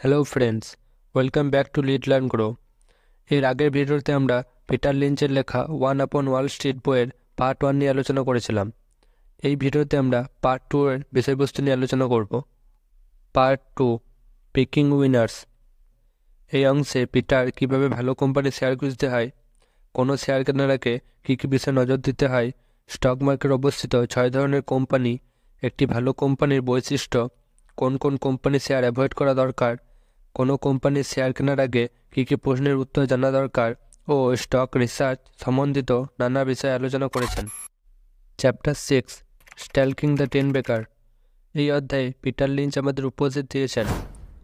Hello friends, welcome back to lead learn grow. এর আগের ভিডিওতে আমরা পিটার লিঞ্চের লেখা ওয়ান আপন ওয়াল স্ট্রিট বইয়ের পার্ট 1 নিয়ে আলোচনা করেছিলাম। এই ভিডিওতে আমরা পার্ট 2 এর বিষয়বস্তু নিয়ে আলোচনা করব। Part 2, picking winners. এই অংশে পিটার কিভাবে ভালো কোম্পানির শেয়ার খুঁজতে হয়, কোনো শেয়ার কেনার আগে কী কী বিষয়ে নজর দিতে হয়, স্টক মার্কেট অবস্থিত 6 ধরনের কোম্পানি, একটি ভালো কোম্পানির বৈশিষ্ট্য, কোন কোন কোম্পানির শেয়ার অ্যাভয়েড করা দরকার, কোনো কোম্পানির শেয়ার কেনার আগে কী কী প্রশ্নের উত্তর জানা দরকার ও স্টক রিসার্চ সম্বন্ধিত নানা বিষয়ে আলোচনা করেছেন। চ্যাপ্টার 6, স্ট্যালকিং দ্য 10 বেকার। এই অধ্যায়ে পিটার লিঞ্চ আমাদের উপদেশ দিয়েছেন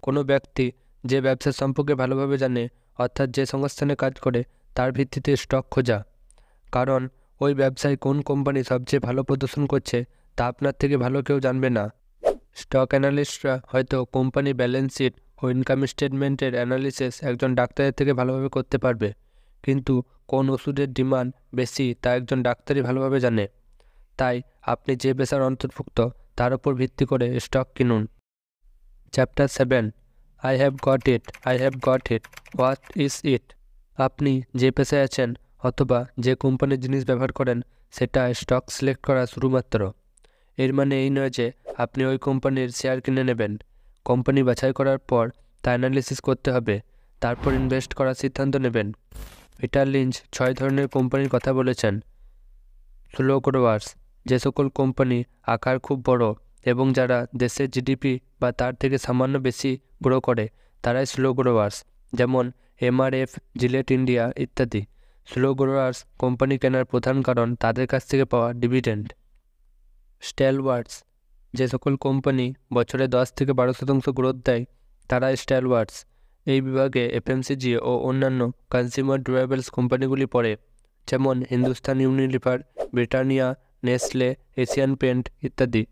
কোনো ব্যক্তি যে ব্যবসা সম্পর্কে ভালোভাবে জানে, অর্থাৎ যে সংস্থানে কাজ করে, তার ভিত্তিতে স্টক খোঁজা। কারণ ওই ব্যবসায় কোন কোম্পানি সবচেয়ে ভালো প্রদর্শন করছে তা আপনার থেকে ভালো কেউ জানবে না। স্টক অ্যানালিস্টরা হয়তো কোম্পানি ব্যালেন্স শিট ও ইনকাম স্টেটমেন্টের অ্যানালিসিস একজন ডাক্তারের থেকে ভালোভাবে করতে পারবে, কিন্তু কোন ওষুধের ডিমান্ড বেশি তা একজন ডাক্তারই ভালোভাবে জানে। তাই আপনি যে পেশার অন্তর্ভুক্ত তার উপর ভিত্তি করে স্টক কিনুন। Chapter 7, I have got it, what is it. আপনি যে পেশায় আছেন অথবা যে কোম্পানির জিনিস ব্যবহার করেন সেটা স্টক সিলেক্ট করা শুধুমাত্র। এর মানে এই নয় যে আপনি ওই কোম্পানির শেয়ার কিনে নেবেন। কোম্পানি বাছাই করার পর তা অ্যানালিসিস করতে হবে, তারপর ইনভেস্ট করার সিদ্ধান্ত নেবেন। পিটার লিঞ্চ 6 ধরনের কোম্পানির কথা বলেছেন। স্লো গ্রোয়ার্স, যে সকল কোম্পানি আকার খুব বড় এবং যারা দেশের জিডিপি বা তার থেকে সামান্য বেশি গ্রো করে তারাই স্লো গ্রোয়ার্স, যেমন এমআরএফ, জিলেট ইন্ডিয়া ইত্যাদি। স্লো গ্রোয়ার্স কোম্পানি কেনার প্রধান কারণ তাদের কাছ থেকে পাওয়া ডিভিডেন্ড। স্ট্যালওয়ার্টস, যে সকল কোম্পানি বছরে 10 থেকে 12% গ্রোথ দেয় তারা স্ট্যালওয়ার্টস। এই বিভাগে এফএমসিজি ও অন্যান্য কনজিউমার ডুরেবলস কোম্পানিগুলি পড়ে, যেমন Hindustan Unilever, Britannia, Nestle, Asian paint ইত্যাদি।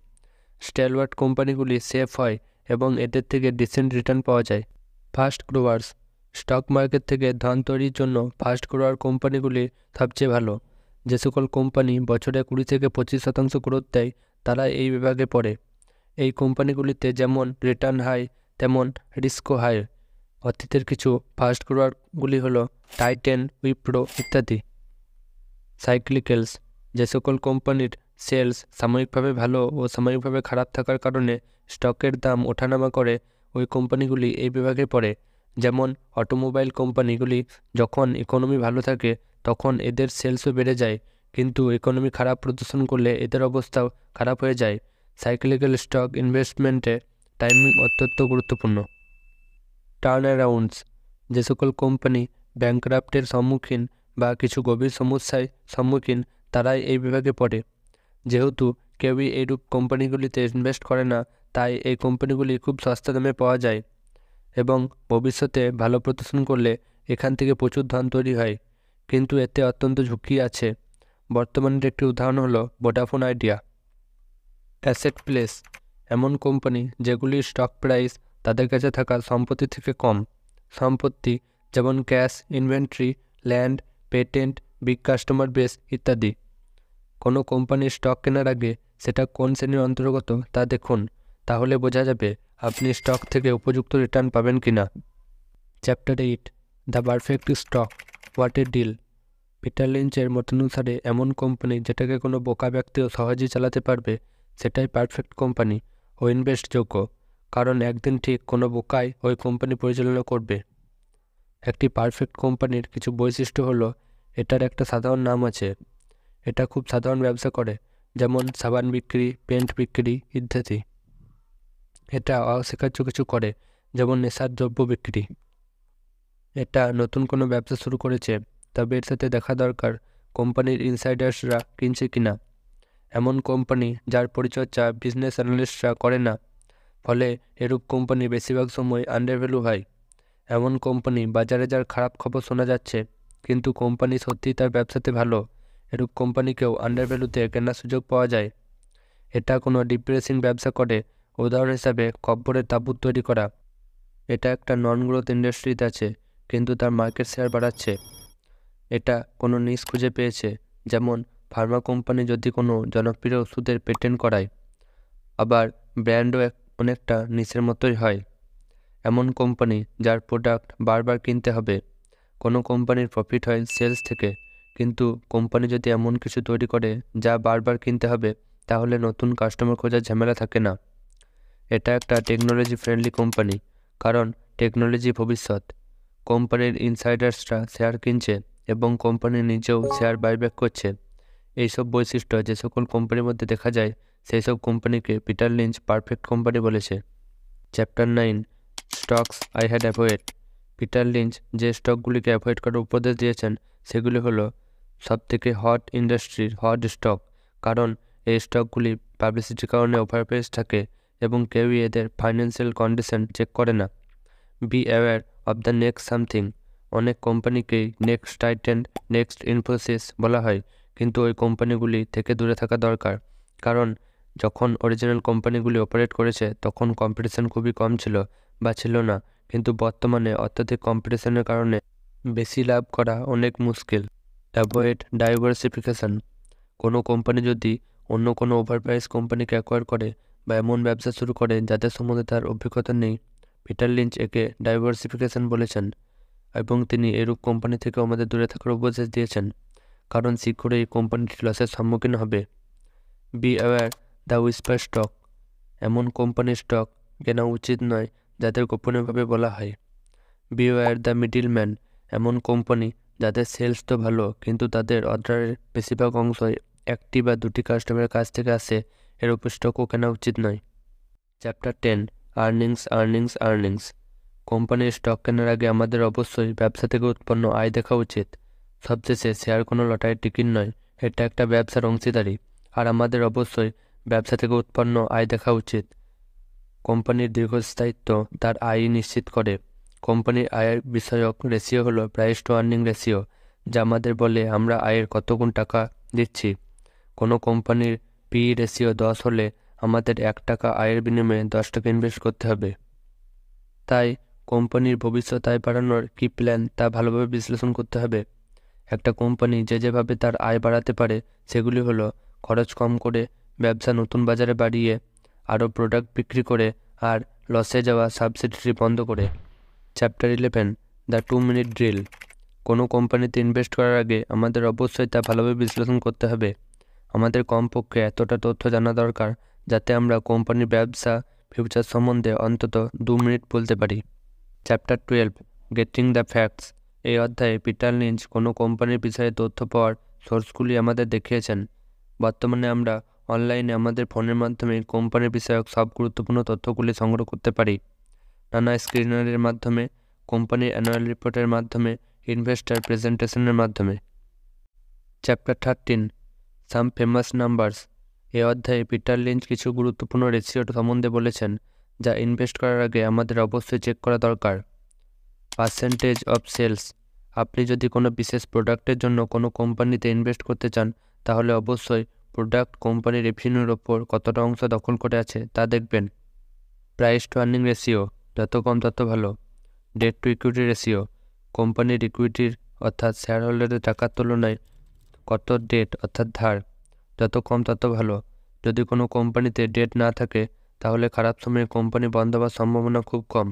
স্ট্যালওয়ার্ট কোম্পানিগুলি সেফ হয় এবং এদের থেকে ডিসেন্ট রিটার্ন পাওয়া যায়। ফাস্ট গ্রোয়ার্স, স্টক মার্কেট থেকে ধন তৈরির জন্য ফাস্ট গ্রোয়ার কোম্পানিগুলি সবচেয়ে ভালো। যে সকল কোম্পানি বছরে 20 থেকে 25% গ্রোথ দেয় তারা এই বিভাগে পড়ে। এই কোম্পানিগুলিতে যেমন রিটার্ন হাই তেমন রিস্কও হাই। অতীতের কিছু ফাস্ট গ্রোয়ারগুলি হলো টাইটেন, উইপ্রো ইত্যাদি। সাইক্লিক্যালস, যে সকল কোম্পানির সেলস সাময়িকভাবে ভালো ও সাময়িকভাবে খারাপ থাকার কারণে স্টকের দাম ওঠানামা করে, ওই কোম্পানিগুলি এই বিভাগে পড়ে। যেমন অটোমোবাইল কোম্পানিগুলি, যখন ইকোনমি ভালো থাকে তখন এদের সেলসও বেড়ে যায়, কিন্তু ইকোনমি খারাপ প্রদর্শন করলে এদের অবস্থাও খারাপ হয়ে যায়। সাইক্লিক্যাল স্টক ইনভেস্টমেন্টে টাইমিং অত্যন্ত গুরুত্বপূর্ণ। টার্ন অ্যারাউন্ডস, যে সকল কোম্পানি ব্যাংক্রাফ্টের সম্মুখীন বা কিছু গভীর সমস্যায় সম্মুখীন তারাই এই বিভাগে পড়ে। যেহেতু কেউই এইরূপ কোম্পানিগুলিতে ইনভেস্ট করে না, তাই এই কোম্পানিগুলি খুব সস্তা দামে পাওয়া যায় এবং ভবিষ্যতে ভালো প্রদর্শন করলে এখান থেকে প্রচুর ধন তৈরি হয়, কিন্তু এতে অত্যন্ত ঝুঁকি আছে। বর্তমানের একটি উদাহরণ হলো ভোডাফোন আইডিয়া। অ্যাসেট প্লেস, এমন কোম্পানি যেগুলির স্টক প্রাইস তাদের কাছে থাকা সম্পত্তি থেকে কম। সম্পত্তি যেমন cash, inventory, land, patent, big customer base ইত্যাদি। কোনো কোম্পানির স্টক কেনার আগে সেটা কোন শ্রেণীর অন্তর্গত তা দেখুন, তাহলে বোঝা যাবে আপনি স্টক থেকে উপযুক্ত রিটার্ন পাবেন কিনা। Chapter 8, the perfect stock, what a deal. Peter লিঞ্চের মতানুসারে এমন কোম্পানি যেটাকে কোনো বোকা ব্যক্তিও সহজেই চালাতে পারবে সেটাই পারফেক্ট কোম্পানি ও ইনভেস্টযোগ্য, কারণ একদিন ঠিক কোনো বোকাই ওই কোম্পানি পরিচালনা করবে। একটি পারফেক্ট কোম্পানির কিছু বৈশিষ্ট্য হলো এটার একটা সাধারণ নাম আছে, এটা খুব সাধারণ ব্যবসা করে, যেমন সাবান বিক্রি, পেন্ট বিক্রি ইত্যাদি। এটা অস্বীকার্য কিছু করে, যেমন নেশার দ্রব্য বিক্রি। এটা নতুন কোনো ব্যবসা শুরু করেছে, তবে এর সাথে দেখা দরকার কোম্পানির ইনসাইডার্সরা কিনছে কিনা। এমন কোম্পানি যার পরিচর্যা বিজনেস অ্যানালিস্টরা করে না, ফলে এরূপ কোম্পানি বেশিরভাগ সময় আন্ডারভ্যালু হয়। এমন কোম্পানি বাজারে যার খারাপ খবর শোনা যাচ্ছে কিন্তু কোম্পানি সত্যিই তার ব্যবসাতে ভালো, এরূপ কোম্পানিকেও আন্ডারভ্যালুতে কেনার সুযোগ পাওয়া যায়। এটা কোনো ডিপ্রেসিং ব্যবসা করে, উদাহরণ হিসাবে কব্বরের তাঁবু তৈরি করা। এটা একটা নন গ্রোথ ইন্ডাস্ট্রিতে আছে কিন্তু তার মার্কেট শেয়ার বাড়াচ্ছে। এটা কোনো নিশ খুঁজে পেয়েছে, যেমন ফার্মা কোম্পানি যদি কোনো জনপ্রিয় ওষুধের পেটেন্ট করায়। আবার ব্র্যান্ডও অনেকটা নিশের মতোই হয়। এমন কোম্পানি যার প্রোডাক্ট বারবার কিনতে হবে। কোনো কোম্পানির প্রফিট হয় সেলস থেকে, কিন্তু কোম্পানি যদি এমন কিছু তৈরি করে যা বারবার কিনতে হবে, তাহলে নতুন কাস্টমার খোঁজার ঝামেলা থাকে না। এটা একটা টেকনোলজি ফ্রেন্ডলি কোম্পানি, কারণ টেকনোলজি ভবিষ্যৎ। কোম্পানির ইনসাইডার্সরা শেয়ার কিনছে এবং কোম্পানি নিজেও শেয়ার বাইব্যাক করছে। এইসব বৈশিষ্ট্য যে সকল কোম্পানির মধ্যে দেখা যায়, সেই সব কোম্পানিকে পিটার লিঞ্চ পারফেক্ট কোম্পানি বলেছে। Chapter 9, stocks I had avoid. Peter Lynch যে স্টকগুলিকে অ্যাভয়েড করার উপদেশ দিয়েছেন সেগুলি হলো সবথেকে হট ইন্ডাস্ট্রির হট স্টক, কারণ এই স্টকগুলি পাবলিসিটির কারণে ওভারপ্রাইস থাকে এবং কেউই এদের ফাইন্যান্সিয়াল কন্ডিশন চেক করে না। Be aware of the next something. অনেক কোম্পানিকেই নেক্সট টাইটেন, নেক্সট ইনফোসিস বলা হয়, কিন্তু ওই কোম্পানিগুলি থেকে দূরে থাকা দরকার, কারণ যখন অরিজিনাল কোম্পানিগুলি অপারেট করেছে তখন কম্পিটিশন খুবই কম ছিল বা ছিল না, কিন্তু বর্তমানে অত্যাধিক কম্পিটিশনের কারণে বেশি লাভ করা অনেক মুশকিল। Avoid diversification. কোনো কোম্পানি যদি অন্য কোনো ওভারপ্রাইস কোম্পানিকে অ্যাকোয়ার করে বা এমন ব্যবসা শুরু করে যাদের সম্বন্ধে তার অভিজ্ঞতা নেই, পিটার লিঞ্চ একে ডাইভার্সিফিকেশন বলেছেন এবং তিনি এরূপ কোম্পানি থেকে আমাদের দূরে থাকার উপদেশ দিয়েছেন, কারণ শীঘ্রই এই কোম্পানিটি লসের সম্মুখীন হবে। Be aware the whisper stock. এমন কোম্পানির স্টক কেনা উচিত নয় যাদের গোপনীয়ভাবে বলা হয়। Be aware the middleman. এমন কোম্পানি যাদের সেলস তো ভালো, কিন্তু তাদের অর্ডারের বেশিরভাগ অংশই একটি বা দুটি কাস্টমারের কাছ থেকে আসে, এরূপ স্টকও কেনা উচিত নয়। Chapter 10, earnings earnings earnings. কোম্পানির স্টক কেনার আগে আমাদের অবশ্যই ব্যবসা থেকে উৎপন্ন আয় দেখা উচিত। সবশেষে শেয়ার কোনো লটারির টিকিট নয়, এটা একটা ব্যবসার অংশীদারি, আর আমাদের অবশ্যই ব্যবসা থেকে উৎপন্ন আয় দেখা উচিত। কোম্পানির দীর্ঘস্থায়িত্ব তার আয় নিশ্চিত করে। কোম্পানির আয়ের বিষয়ক রেশিও হলো প্রাইস টু আর্নিং রেশিও, যা আমাদের বলে আমরা আয়ের কত গুণ টাকা দিচ্ছি। কোনো কোম্পানির পি রেশিও 10 হলে আমাদের 1 টাকা আয়ের বিনিময়ে 10 টাকা ইনভেস্ট করতে হবে। তাই কোম্পানির ভবিষ্যৎ আয় বাড়ানোর কী প্ল্যান তা ভালোভাবে বিশ্লেষণ করতে হবে। একটা কোম্পানি যেভাবে তার আয় বাড়াতে পারে সেগুলি হলো খরচ কম করে, ব্যবসা নতুন বাজারে বাড়িয়ে, আরও প্রোডাক্ট বিক্রি করে, আর লসে যাওয়া সাবসিডিয়ারি বন্ধ করে। Chapter 11, the 2 minute drill. কোনো কোম্পানিতে ইনভেস্ট করার আগে আমাদের অবশ্যই তা ভালোভাবে বিশ্লেষণ করতে হবে। আমাদের কমপক্ষে এতটা তথ্য জানা দরকার যাতে আমরা কোম্পানির ব্যবসা ফিউচার সম্বন্ধে অন্তত 2 মিনিট বলতে পারি। Chapter 12, getting the facts. এই অধ্যায়ে পিটার লিঞ্চ কোনো কোম্পানির বিষয়ে তথ্য পাওয়ার সোর্সগুলি আমাদের দেখিয়েছেন। বর্তমানে আমরা অনলাইনে আমাদের ফোনের মাধ্যমে কোম্পানির বিষয়ক সব গুরুত্বপূর্ণ তথ্যগুলি সংগ্রহ করতে পারি। নানা স্ক্রিনারের মাধ্যমে, কোম্পানির অ্যানুয়াল রিপোর্টের মাধ্যমে, ইনভেস্টার প্রেজেন্টেশনের মাধ্যমে। Chapter 13, some famous numbers. এই অধ্যায়ে পিটার লিঞ্চ কিছু গুরুত্বপূর্ণ রেশিও সম্বন্ধে বলেছেন যা ইনভেস্ট করার আগে আমাদের অবশ্যই চেক করা দরকার। Percentage of sales. আপনি যদি কোনো বিশেষ প্রোডাক্টের জন্য কোনো কোম্পানিতে ইনভেস্ট করতে চান, তাহলে অবশ্যই প্রোডাক্ট কোম্পানির রেভিনিউর ওপর কতটা অংশ দখল করে আছে তা দেখবেন। Price to earning ratio. যত কম তত ভালো। Debt to equity ratio. কোম্পানির ইকুইটির অর্থাৎ শেয়ার হোল্ডারের টাকার তুলনায় কত ডেট অর্থাৎ ধার, যত কম তত ভালো। যদি কোনো কোম্পানিতে ডেট না থাকে তাহলে খারাপ সময়ে কোম্পানি বন্ধ হওয়ার সম্ভাবনা খুব কম।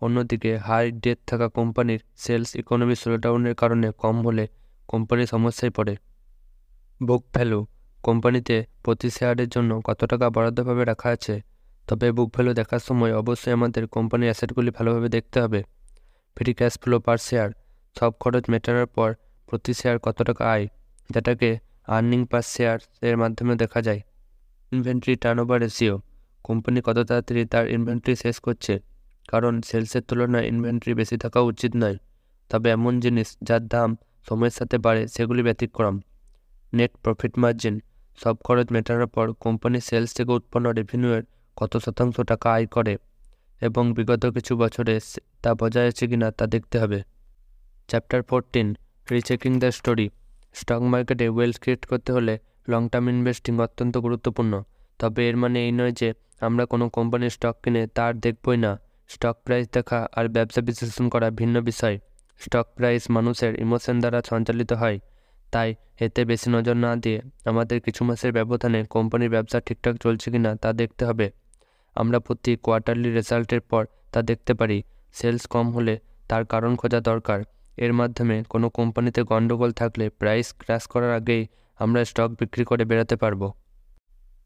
অন্যদিকে হাই ডেট থাকা কোম্পানির সেলস ইকোনমি স্লোডাউনের কারণে কম হলে কোম্পানি সমস্যায় পড়ে। Book value. কোম্পানিতে প্রতি শেয়ারের জন্য কত টাকা বরাদ্দভাবে রাখা আছে। তবে বুক ভ্যালু দেখার সময় অবশ্যই আমাদের কোম্পানির অ্যাসেটগুলি ভালোভাবে দেখতে হবে। ফ্রি ক্যাশ ফ্লো পার শেয়ার। সব খরচ মেটানোর পর প্রতি শেয়ার কত টাকা আয়, যেটাকে আর্নিং পার শেয়ার এর মাধ্যমে দেখা যায়। Inventory turnover ratio. কোম্পানি কত তাড়াতাড়ি তার ইনভেন্টরি শেষ করছে, কারণ সেলসের তুলনায় ইনভেন্টরি বেশি থাকা উচিত নয়, তবে এমন জিনিস যার দাম সময়ের সাথে বাড়ে সেগুলি ব্যতিক্রম। Net profit margin. সব খরচ মেটানোর পর কোম্পানি সেলস থেকে উৎপন্ন রেভিনিউয়ের কত শতাংশ টাকা আয় করে এবং বিগত কিছু বছরে তা বজায় আছে কিনা তা দেখতে হবে। Chapter 14, rechecking the story. Stock মার্কেটে ওয়েলথ ক্রিয়েট করতে হলে লং টার্ম ইনভেস্টিং অত্যন্ত গুরুত্বপূর্ণ। তবে এর মানে এই নয় যে আমরা কোনো কোম্পানির স্টক কিনে তার দেখবই না। স্টক প্রাইস দেখা আর ব্যবসা বিশ্লেষণ করা ভিন্ন বিষয়। স্টক প্রাইস মানুষের ইমোশন দ্বারা সঞ্চালিত হয়, তাই এতে বেশি নজর না দিয়ে আমাদের কিছু মাসের ব্যবধানে কোম্পানির ব্যবসা ঠিকঠাক চলছে কিনা তা দেখতে হবে। আমরা প্রতি কোয়ার্টারলি রেজাল্টের পর তা দেখতে পারি। সেলস কম হলে তার কারণ খোঁজা দরকার। এর মাধ্যমে কোনো কোম্পানিতে গণ্ডগোল থাকলে প্রাইস ক্র্যাশ করার আগেই আমরা স্টক বিক্রি করে বেরোতে পারবো।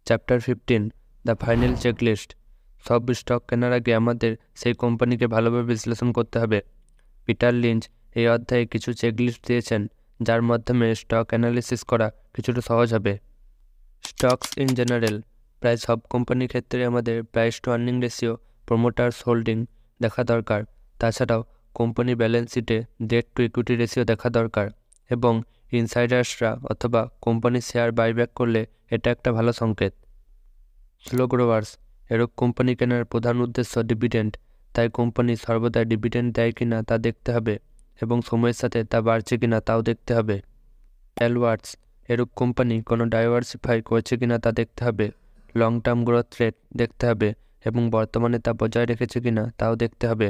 Chapter 15, the final checklist. সব স্টক কেনার আগে আমাদের সেই কোম্পানিকে ভালোভাবে বিশ্লেষণ করতে হবে। পিটার লিঞ্চ এই অধ্যায়ে কিছু চেকলিস্ট দিয়েছেন, যার মাধ্যমে স্টক অ্যানালিসিস করা কিছুটা সহজ হবে। স্টকস ইন জেনারেল, প্রায় সব কোম্পানির ক্ষেত্রে আমাদের price to earning ratio, প্রমোটার্স holding দেখা দরকার। তাছাড়াও কোম্পানি ব্যালেন্স শিটে ডেট টু ইকুইটি রেশিও দেখা দরকার, এবং ইনসাইডার্সরা অথবা কোম্পানি শেয়ার বাইব্যাক করলে এটা একটা ভালো সংকেত। স্লো গ্রোয়ার্স, এরকম কোম্পানি কেনার প্রধান উদ্দেশ্য ডিভিডেন্ড, তাই কোম্পানি সর্বদা ডিভিডেন্ড দেয় কিনা তা দেখতে হবে, এবং সময়ের সাথে তা বাড়ছে কিনা তাও দেখতে হবে। অ্যালওয়ার্ডস, এরূপ কোম্পানি কোনো ডাইভার্সিফাই করছে কিনা তা দেখতে হবে। লং টার্ম গ্রোথ রেট দেখতে হবে, এবং বর্তমানে তা বজায় রেখেছে কিনা তাও দেখতে হবে।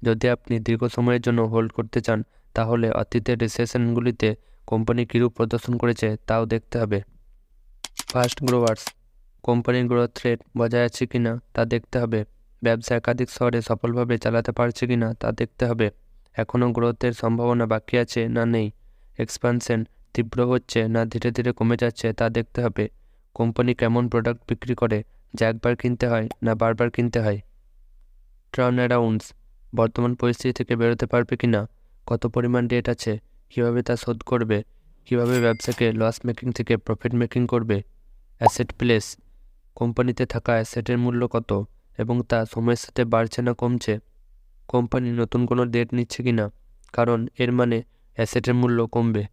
যদি আপনি দীর্ঘ সময়ের জন্য হোল্ড করতে চান, তাহলে অতীতের রিসেশনগুলিতে কোম্পানি কীরূপ প্রদর্শন করেছে তাও দেখতে হবে। ফাস্ট গ্রোয়ার্স, কোম্পানির গ্রোথ রেট বজায় আছে কিনা তা দেখতে হবে। ব্যবসা একাধিক শহরে সফলভাবে চালাতে পারছে কিনা তা দেখতে হবে। এখনও গ্রোথের সম্ভাবনা বাকি আছে না নেই। এক্সপানশন তীব্র হচ্ছে না ধীরে ধীরে কমে যাচ্ছে তা দেখতে হবে। কোম্পানি কেমন প্রোডাক্ট বিক্রি করে, যা একবার কিনতে হয় না বারবার কিনতে হয়। টার্ন অ্যারাউন্ডস, বর্তমান পরিস্থিতি থেকে বেরোতে পারবে কিনা, কত পরিমাণ ডেট আছে, কীভাবে তা শোধ করবে, কীভাবে ব্যবসাকে লস মেকিং থেকে প্রফিট মেকিং করবে। অ্যাসেট প্লেস, কোম্পানিতে থাকা অ্যাসেটের মূল্য কত এবং তা সময়ের সাথে বাড়ছে না কমছে। কোম্পানি নতুন কোনো ডেট নিচ্ছে কিনা, কারণ এর মানে অ্যাসেটের মূল্য কমবে।